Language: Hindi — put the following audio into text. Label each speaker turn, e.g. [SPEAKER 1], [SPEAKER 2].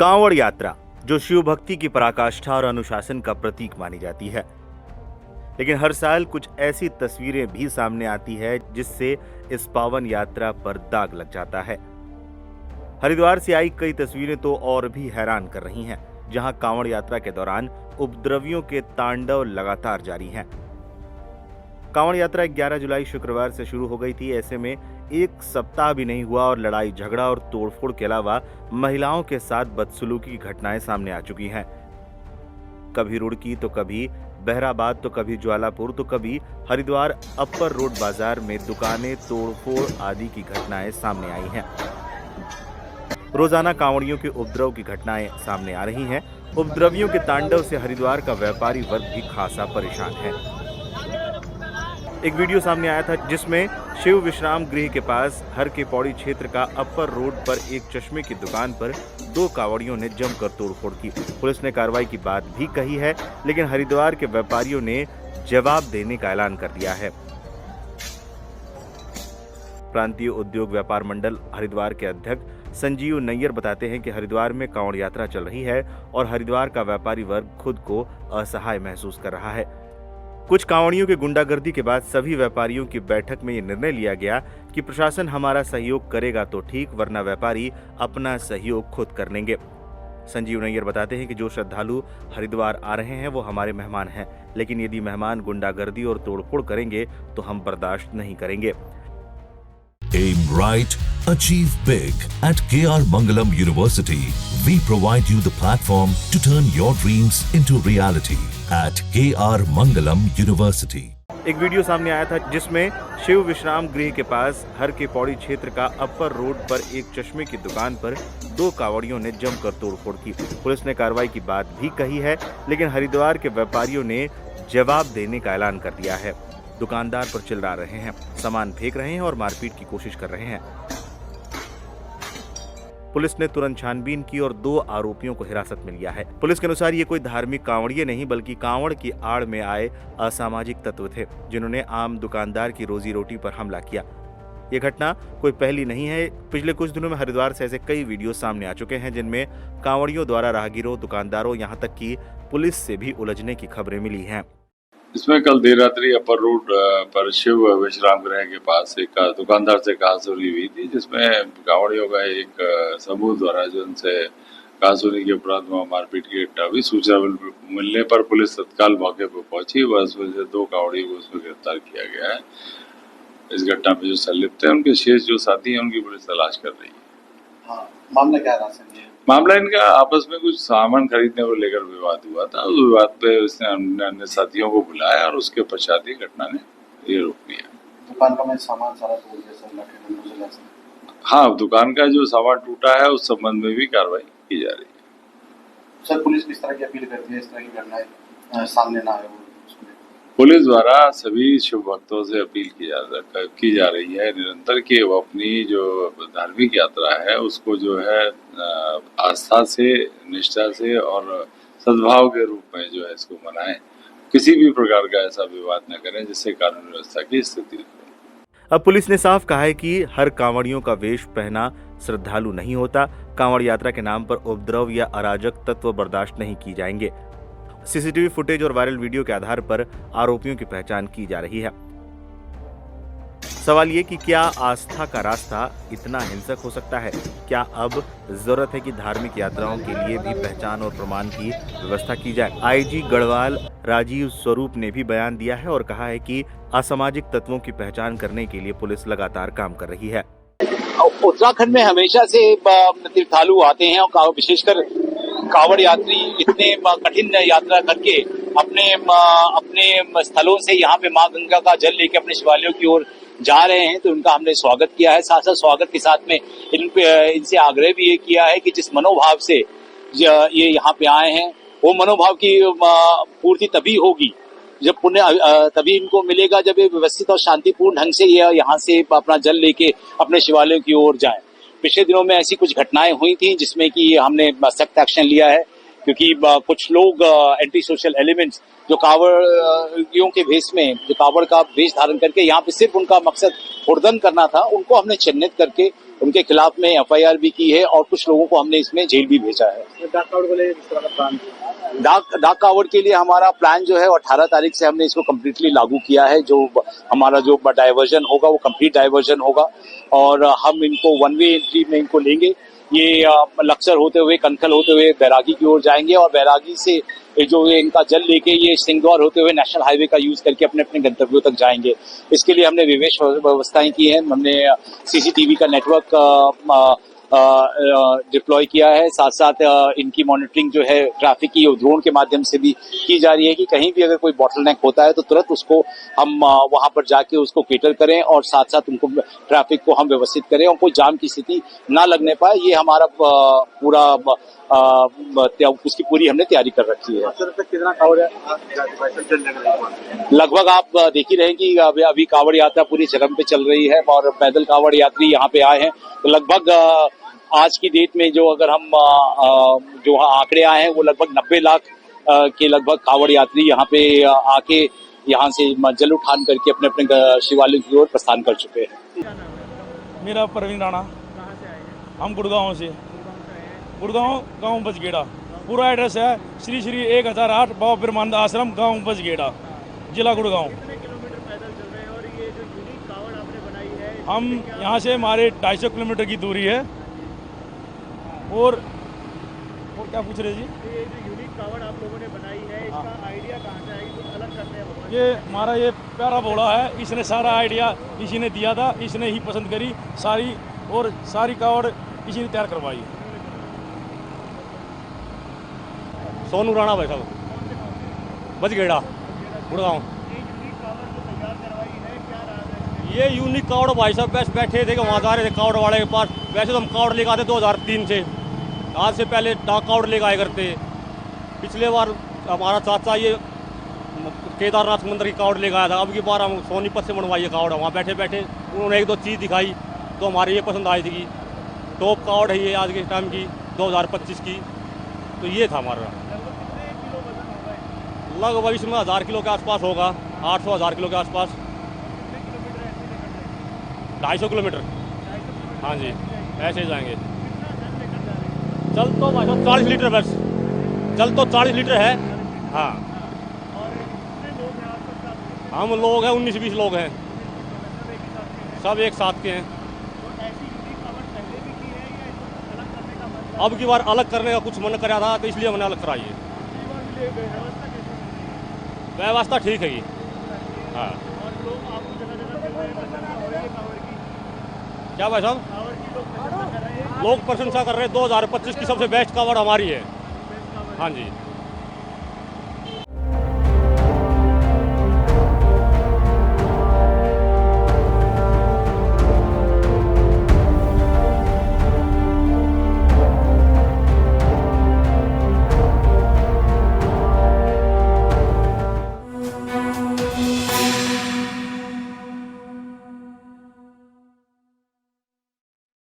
[SPEAKER 1] कांवड़ यात्रा जो शिव भक्ति की पराकाष्ठा और अनुशासन का प्रतीक मानी जाती है, लेकिन हर साल कुछ ऐसी तस्वीरें भी सामने आती है जिससे इस पावन यात्रा पर दाग लग जाता है। हरिद्वार से आई कई तस्वीरें तो और भी हैरान कर रही हैं, जहां कांवड़ यात्रा के दौरान उपद्रवियों के तांडव लगातार जारी हैं। कांवड़ यात्रा 11 जुलाई शुक्रवार से शुरू हो गई थी। ऐसे में एक सप्ताह भी नहीं हुआ और लड़ाई झगड़ा और तोड़फोड़ के अलावा महिलाओं के साथ बदसलूकी की घटनाएं सामने आ चुकी हैं। कभी रुड़की तो कभी बहराबाद तो कभी ज्वालापुर तो कभी हरिद्वार अपर रोड बाजार में दुकानें तोड़फोड़ आदि की घटनाएं सामने आई हैं। रोजाना कांवड़ियों के उपद्रव की घटनाएं सामने आ रही हैं। उपद्रवियों के तांडव से हरिद्वार का व्यापारी वर्ग भी खासा परेशान है। एक वीडियो सामने आया था जिसमें शिव विश्राम गृह के पास हर के पौड़ी क्षेत्र का अपर रोड पर एक चश्मे की दुकान पर 2 कांवड़ियों ने जमकर तोड़फोड़ की। पुलिस ने कार्रवाई की बात भी कही है, लेकिन हरिद्वार के व्यापारियों ने जवाब देने का ऐलान कर दिया है। प्रांतीय उद्योग व्यापार मंडल हरिद्वार के अध्यक्ष संजीव नैयर बताते हैं कि हरिद्वार में कांवड़ यात्रा चल रही है और हरिद्वार का व्यापारी वर्ग खुद को असहाय महसूस कर रहा है। कुछ कांवड़ियों के गुंडागर्दी के बाद सभी व्यापारियों की बैठक में ये निर्णय लिया गया कि प्रशासन हमारा सहयोग करेगा तो ठीक, वरना व्यापारी अपना सहयोग खुद कर लेंगे। संजीव नैयर बताते हैं कि जो श्रद्धालु हरिद्वार आ रहे हैं वो हमारे मेहमान हैं, लेकिन यदि मेहमान गुंडागर्दी और तोड़फोड़ करेंगे तो हम बर्दाश्त नहीं करेंगे।
[SPEAKER 2] Aim right, achieve big. At KR Mangalam University, we provide you the platform to turn your dreams into reality. At KR Mangalam University.
[SPEAKER 1] एक वीडियो सामने आया था जिसमें शिव विश्राम गृह के पास हर के पौड़ी क्षेत्र का अपर रोड पर एक चश्मे की दुकान पर 2 कांवड़ियों ने जमकर तोड़फोड़ की। पुलिस ने कार्रवाई की बात भी कही है, लेकिन हरिद्वार के व्यापारियों ने जवाब देने का ऐलान कर दिया है। दुकानदार पर चिल्ला रहे हैं, सामान फेंक रहे हैं और मारपीट की कोशिश कर रहे हैं। पुलिस ने तुरंत छानबीन की और 2 आरोपियों को हिरासत में लिया है। पुलिस के अनुसार ये कोई धार्मिक कांवड़िए नहीं बल्कि कांवड़ की आड़ में आए असामाजिक तत्व थे, जिन्होंने आम दुकानदार की रोजी रोटी पर हमला किया। ये घटना कोई पहली नहीं है। पिछले कुछ दिनों में हरिद्वार से ऐसे कई वीडियो सामने आ चुके हैं जिनमें कांवड़ियों द्वारा राहगीरों, दुकानदारों, यहाँ तक कि पुलिस से भी उलझने की खबरें मिली हैं।
[SPEAKER 3] इसमें कल देर रात्रि अपर रोड पर शिव विश्राम गृह के पास एक दुकानदार से कहासुनी हुई थी, जिसमें कांवड़ियों का एक समूह द्वारा जो उनसे कहासुनी के उपरांत मारपीट की घटना हुई। सूचना मिलने पर पुलिस तत्काल मौके पर पहुंची। बस में से 2 कांवड़ियों को उसमें गिरफ्तार किया गया है। इस घटना में जो संलिप्त है उनके शेष जो साथी हैं उनकी पुलिस तलाश कर रही है।
[SPEAKER 4] हाँ, मामला क्या रहा?
[SPEAKER 3] मामला इनका आपस में कुछ सामान खरीदने को लेकर विवाद हुआ था। उस विवाद पे उसने अन्य साथियों को बुलाया और उसके पश्चात ही घटना ने ये रोक लिया।
[SPEAKER 4] दुकान का सामान सारा तोड़ दिया।
[SPEAKER 3] हाँ, दुकान का जो सामान टूटा है उस संबंध में भी कार्रवाई की जा रही है।
[SPEAKER 4] सर, पुलिस किस तरह की अपील करती है इस तरह की घटनाएं सामने ना आए?
[SPEAKER 3] पुलिस द्वारा सभी शिव भक्तों से अपील की जा रही है निरंतर कि वो अपनी जो धार्मिक यात्रा है उसको जो है आस्था से, निष्ठा से और सद्भाव के रूप में जो है इसको मनाएं। किसी भी प्रकार का ऐसा विवाद न करें जिससे कानून व्यवस्था की स्थिति हो।
[SPEAKER 1] अब पुलिस ने साफ कहा है कि हर कांवड़ियों का वेश पहना श्रद्धालु नहीं होता। कांवड़ यात्रा के नाम पर उपद्रव या अराजक तत्व बर्दाश्त नहीं की जाएंगे। सीसीटीवी फुटेज और वायरल वीडियो के आधार पर आरोपियों की पहचान की जा रही है। सवाल ये कि क्या आस्था का रास्ता इतना हिंसक हो सकता है? क्या अब जरूरत है कि धार्मिक यात्राओं के लिए भी पहचान और प्रमाण की व्यवस्था की जाए? आईजी गढ़वाल राजीव स्वरूप ने भी बयान दिया है और कहा है कि असामाजिक तत्वों की पहचान करने के लिए पुलिस लगातार काम कर रही है।
[SPEAKER 5] उत्तराखंड में हमेशा से तीर्थालु आते हैं और विशेषकर कांवड़ यात्री इतने कठिन यात्रा करके अपने स्थलों से यहाँ पे माँ गंगा का जल लेके अपने शिवालयों की ओर जा रहे हैं, तो उनका हमने स्वागत किया है। साथ साथ स्वागत के साथ में इनसे आग्रह भी ये किया है कि जिस मनोभाव से ये यहाँ पे आए हैं वो मनोभाव की पूर्ति तभी होगी जब पुण्य तभी इनको मिलेगा जब ये व्यवस्थित और शांतिपूर्ण ढंग से ये यहाँ से अपना जल लेके अपने शिवालयों की ओर जाएं। पिछले दिनों में ऐसी कुछ घटनाएं हुई थी जिसमें कि हमने सख्त एक्शन लिया है क्योंकि कुछ लोग एंटी सोशल एलिमेंट्स जो कांवड़ियों के भेष में, जो कांवड़ का वेश धारण करके यहाँ पे सिर्फ उनका मकसद हुड़दंग करना था, उनको हमने चिन्हित करके उनके खिलाफ में एफआईआर भी की है और कुछ लोगों को हमने इसमें जेल भी भेजा है। डाक कावड़ के लिए हमारा प्लान जो है 18 तारीख से हमने इसको कम्प्लीटली लागू किया है। जो हमारा जो डाइवर्जन होगा वो कंप्लीट डाइवर्जन होगा और हम इनको वन वे एंट्री में इनको लेंगे। ये लक्सर होते हुए, कनखल होते हुए बैरागी की ओर जाएंगे और बैरागी से जो इनका जल लेके ये सिंगदौर होते हुए नेशनल हाईवे का यूज करके अपने अपने गंतव्यों तक जाएंगे। इसके लिए हमने विशेष व्यवस्थाएं की हैं। हमने सीसीटीवी का नेटवर्क डिप्लॉय किया है। साथ साथ इनकी मॉनिटरिंग जो है ट्रैफिक की ड्रोन के माध्यम से भी की जा रही है कि कहीं भी अगर कोई बॉटलनेक होता है तो तुरंत उसको हम वहां पर जाके उसको केटर करें और साथ साथ उनको ट्रैफिक को हम व्यवस्थित करें और कोई जाम की स्थिति ना लगने पाए। ये हमारा पूरा उसकी पूरी हमने तैयारी कर रखी है।
[SPEAKER 4] कितना कावड़
[SPEAKER 5] लगभग आप देख ही रहे कि अभी कावड़ यात्रा पूरी चरम पे चल रही है और पैदल कावड़ यात्री यहाँ पे आए हैं। तो लगभग आज की डेट में जो अगर हम जो आंकड़े आए हैं वो लगभग 90 लाख के लगभग कावड़ यात्री यहाँ पे आके यहाँ से जल उठान करके अपने अपने शिवालयों की ओर प्रस्थान कर चुके हैं।
[SPEAKER 6] मेरा प्रवीण राणा। हम गुड़गांव से। गुड़गांव गांव बजगेड़ा। पूरा एड्रेस है श्री श्री 1008 बाबा ब्रह्मानंद आश्रम, गांव बजगेड़ा, जिला गुड़गांव। हम यहाँ से हमारे 250 किलोमीटर की दूरी है। और क्या पूछ रहे जी? ये जो यूनिक कावड़ आप लोगों ने बनाई है, इसका आइडिया कहाँ से आई? कुछ अलग करने हैं? ये हमारा ये प्यारा भोला है, इसने सारा आइडिया इसी ने दिया था, इसने ही पसंद करी सारी और सारी कावड़ इसी ने तैयार करवाई।
[SPEAKER 7] सोनू राणा भाई साहब, बजगेड़ा, गुड़गांव। ये यूनिक कावड़ भाई साहब बस बैठे थे कि वहाँ जा रहे थे कावड़ वाले के पास। वैसे तो हम कावड़ लेकर आते 2003 से, आज से पहले डाक कावड़ लेकर आए करते। पिछले बार हमारा चाचा ये केदारनाथ मंदिर की कावड़ लेकर आया था। अब की बार हम सोनीपत से बनवाई है कावड़। वहाँ बैठे बैठे उन्होंने एक दो चीज़ दिखाई तो हमारी ये पसंद आई थी कि टॉप कावड़ है ये आज के टाइम की 2025 की। तो ये था हमारा। लगभग इसमें 1000 किलो के आसपास होगा, 800-1000 किलो के आसपास। 250 किलोमीटर। हाँ जी, ऐसे ही जाएंगे। चल तो भाई 40 लीटर बस, चल तो 40 लीटर है। हाँ, हम लोग हैं 19-20 लोग हैं, सब एक साथ के हैं। अब की बार अलग करने का कुछ मन कराया था तो इसलिए मैंने अलग कराई है। व्यवस्था ठीक है ये। हाँ, क्या भाई साहब? लोग प्रशंसा कर रहे हैं 2025 की सबसे बेस्ट कावड़ हमारी है। हाँ जी।